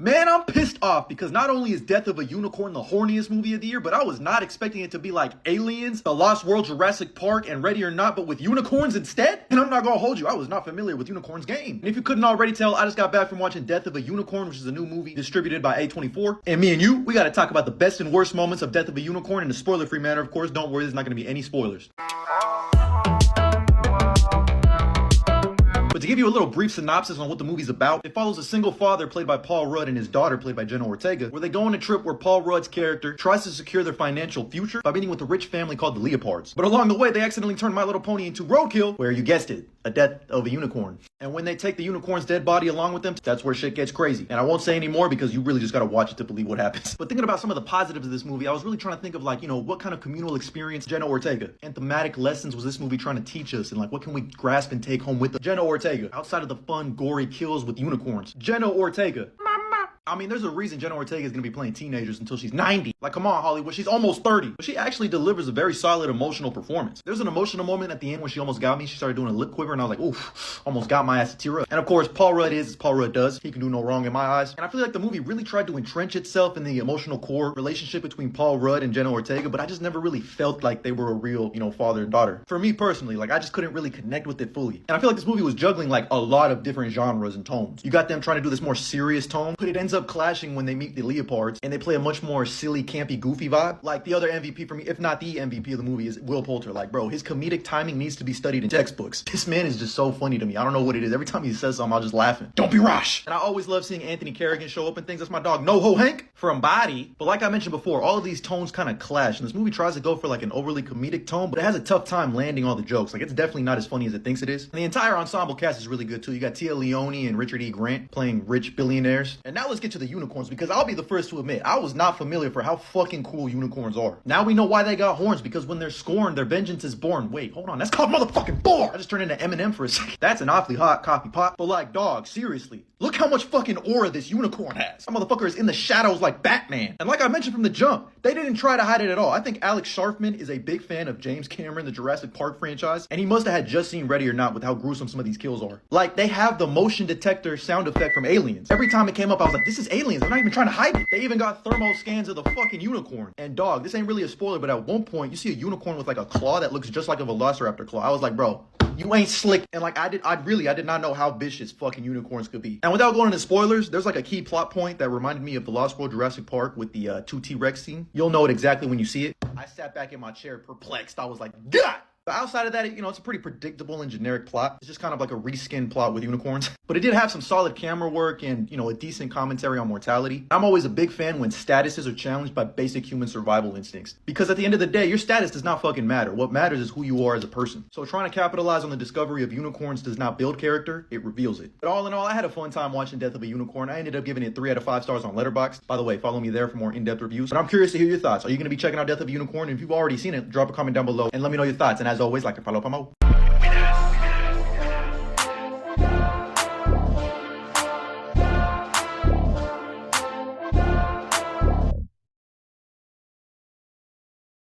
Man, I'm pissed off because not only is Death of a Unicorn the horniest movie of the year, but I was not expecting it to be like Aliens, The Lost World, Jurassic Park, and Ready or Not, but with unicorns instead. And I'm not gonna hold you, I was not familiar with Unicorn's game. And if you couldn't already tell, I just got back from watching Death of a Unicorn, which is a new movie distributed by A24. And me and you, we gotta talk about the best and worst moments of Death of a Unicorn in a spoiler-free manner, of course. Don't worry, there's not gonna be any spoilers. But to give you a little brief synopsis on what the movie's about, it follows a single father played by Paul Rudd and his daughter played by Jenna Ortega, where they go on a trip where Paul Rudd's character tries to secure their financial future by meeting with a rich family called the Leopards. But along the way, they accidentally turn My Little Pony into Roadkill, where you guessed it, a death of a unicorn. And when they take the unicorn's dead body along with them, that's where shit gets crazy. And I won't say any more because you really just gotta watch it to believe what happens. But thinking about some of the positives of this movie, I was really trying to think of like, what kind of communal experience Jenna Ortega and thematic lessons was this movie trying to teach us, and like what can we grasp and take home with them? Jenna Ortega, outside of the fun, gory kills with unicorns. Jenna Ortega. I mean, there's a reason Jenna Ortega is going to be playing teenagers until she's 90. Like, come on, Hollywood, she's almost 30. But she actually delivers a very solid emotional performance. There's an emotional moment at the end when she almost got me. She started doing a lip quiver, and I was like, oof, almost got my ass to tear up. And of course, Paul Rudd is as Paul Rudd does. He can do no wrong in my eyes. And I feel like the movie really tried to entrench itself in the emotional core relationship between Paul Rudd and Jenna Ortega, but I just never really felt like they were a real, father and daughter. For me personally, like, I just couldn't really connect with it fully. And I feel like this movie was juggling like a lot of different genres and tones. You got them trying to do this more serious tone, but it ends up clashing when they meet the Leopards and they play a much more silly, campy, goofy vibe. Like the other MVP for me, if not the MVP of the movie, is Will Poulter. Like, bro, his comedic timing needs to be studied in textbooks. This man is just so funny to me. I don't know what it is. Every time he says something, I'll just laughing. Don't be rash. And I always love seeing Anthony Carrigan show up and things. That's my dog, NoHo Hank from Body. But like I mentioned before, all of these tones kind of clash. And this movie tries to go for like an overly comedic tone, but it has a tough time landing all the jokes. Like, it's definitely not as funny as it thinks it is. And the entire ensemble cast is really good too. You got Tia Leone and Richard E. Grant playing rich billionaires. And now let's get to the unicorns, because I'll be the first to admit, I was not familiar for how fucking cool unicorns are. Now we know why they got horns, because when they're scorned, their vengeance is born. Wait, hold on, that's called motherfucking boar! I just turned into Eminem for a second. That's an awfully hot coffee pot. But like, dog, seriously, look how much fucking aura this unicorn has. That motherfucker is in the shadows like Batman. And like I mentioned from the jump, they didn't try to hide it at all. I think Alex Sharfman is a big fan of James Cameron, the Jurassic Park franchise, and he must have had just seen Ready or Not with how gruesome some of these kills are. Like, they have the motion detector sound effect from Aliens. Every time it came up, I was like, this is Aliens. They're not even trying to hide it. They even got thermal scans of the fucking unicorn. And dog, this ain't really a spoiler, but at one point, you see a unicorn with like a claw that looks just like a velociraptor claw. I was like, bro, you ain't slick. And like, I did not know how vicious fucking unicorns could be. And without going into spoilers, there's like a key plot point that reminded me of The Lost World, Jurassic Park with the two T-Rex scene. You'll know it exactly when you see it. I sat back in my chair perplexed. I was like, God! But outside of that, it's a pretty predictable and generic plot. It's just kind of like a reskin plot with unicorns. But it did have some solid camera work and, a decent commentary on mortality. I'm always a big fan when statuses are challenged by basic human survival instincts. Because at the end of the day, your status does not fucking matter. What matters is who you are as a person. So trying to capitalize on the discovery of unicorns does not build character, it reveals it. But all in all, I had a fun time watching Death of a Unicorn. I ended up giving it 3 out of 5 stars on Letterboxd. By the way, follow me there for more in-depth reviews. But I'm curious to hear your thoughts. Are you going to be checking out Death of a Unicorn? And if you've already seen it, drop a comment down below and let me know your thoughts. And as always, like and follow up, I'm out.